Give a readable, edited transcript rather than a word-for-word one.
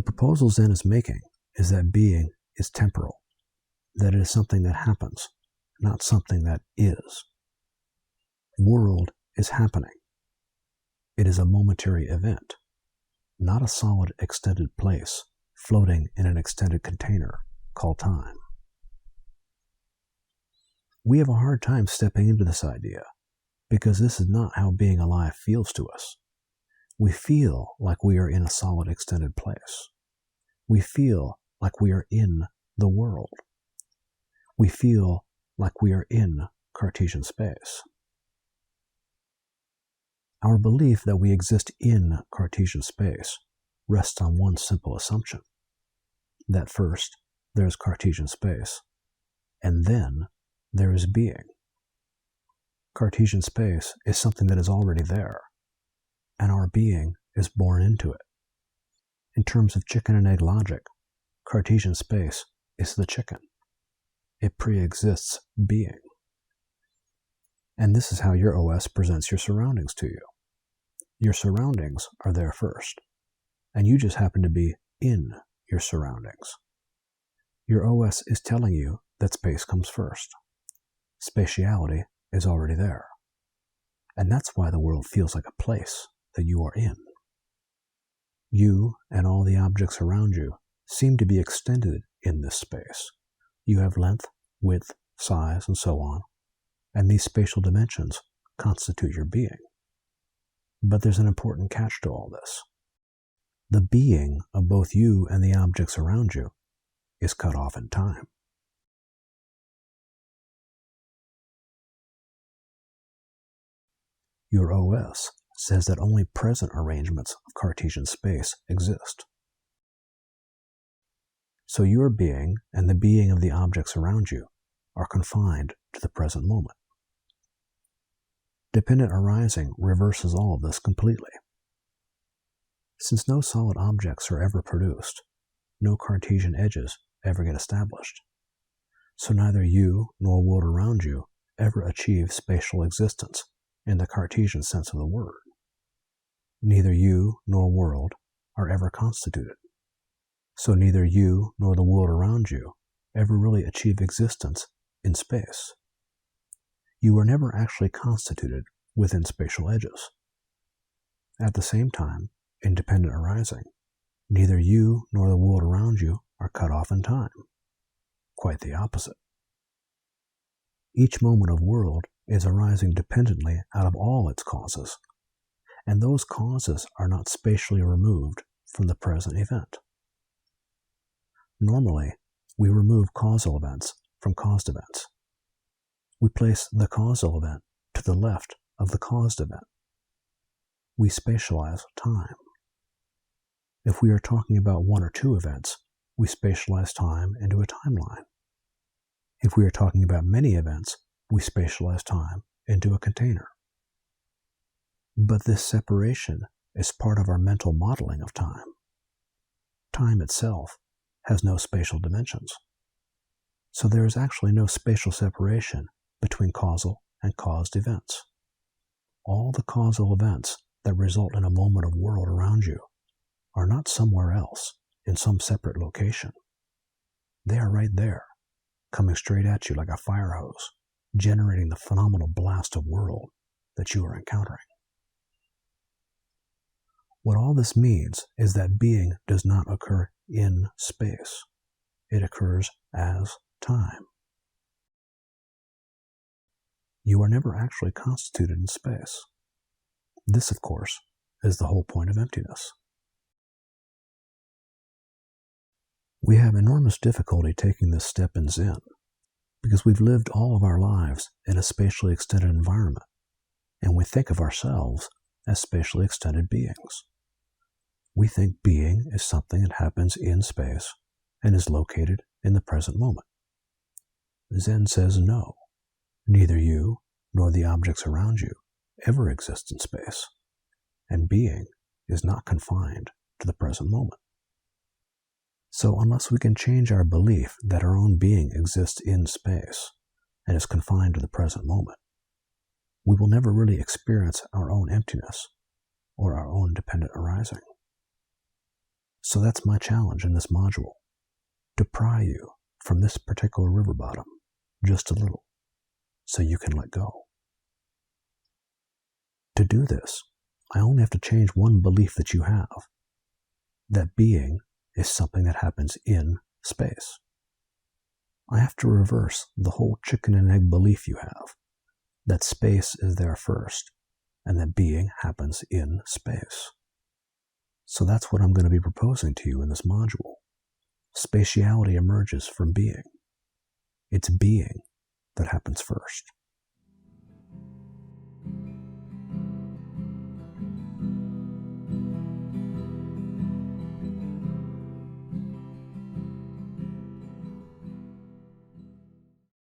The proposal Zen is making is that being is temporal, that it is something that happens, not something that is. World is happening. It is a momentary event, not a solid extended place floating in an extended container called time. We have a hard time stepping into this idea because this is not how being alive feels to us. We feel like we are in a solid extended place. We feel like we are in the world. We feel like we are in Cartesian space. Our belief that we exist in Cartesian space rests on one simple assumption, that first there is Cartesian space, and then there is being. Cartesian space is something that is already there, and our being is born into it. In terms of chicken and egg logic, Cartesian space is the chicken. It pre-exists being. And this is how your OS presents your surroundings to you. Your surroundings are there first, and you just happen to be in your surroundings. Your OS is telling you that space comes first. Spatiality is already there. And that's why the world feels like a place that you are in. You and all the objects around you seem to be extended in this space. You have length, width, size, and so on, and these spatial dimensions constitute your being. But there's an important catch to all this. The being of both you and the objects around you is cut off in time. Your OS says that only present arrangements of Cartesian space exist. So your being and the being of the objects around you are confined to the present moment. Dependent arising reverses all of this completely. Since no solid objects are ever produced, no Cartesian edges ever get established. So neither you nor world around you ever achieve spatial existence in the Cartesian sense of the word. Neither you nor world are ever constituted. So neither you nor the world around you ever really achieve existence in space. You are never actually constituted within spatial edges. At the same time, independent arising, neither you nor the world around you are cut off in time. Quite the opposite. Each moment of world is arising dependently out of all its causes, and those causes are not spatially removed from the present event. Normally, we remove causal events from caused events. We place the causal event to the left of the caused event. We spatialize time. If we are talking about one or two events, we spatialize time into a timeline. If we are talking about many events, we spatialize time into a container. But this separation is part of our mental modeling of time. Time itself has no spatial dimensions. So there is actually no spatial separation between causal and caused events. All the causal events that result in a moment of world around you are not somewhere else in some separate location. They are right there, coming straight at you like a fire hose, generating the phenomenal blast of world that you are encountering. What all this means is that being does not occur in space. It occurs as time. You are never actually constituted in space. This, of course, is the whole point of emptiness. We have enormous difficulty taking this step in Zen because we've lived all of our lives in a spatially extended environment, and we think of ourselves as spatially extended beings. We think being is something that happens in space and is located in the present moment. Zen says no, neither you nor the objects around you ever exist in space, and being is not confined to the present moment. So unless we can change our belief that our own being exists in space and is confined to the present moment, we will never really experience our own emptiness or our own dependent arising. So that's my challenge in this module, to pry you from this particular river bottom just a little so you can let go. To do this, I only have to change one belief that you have, that being is something that happens in space. I have to reverse the whole chicken and egg belief you have, that space is there first, and that being happens in space. So that's what I'm going to be proposing to you in this module. Spatiality emerges from being. It's being that happens first.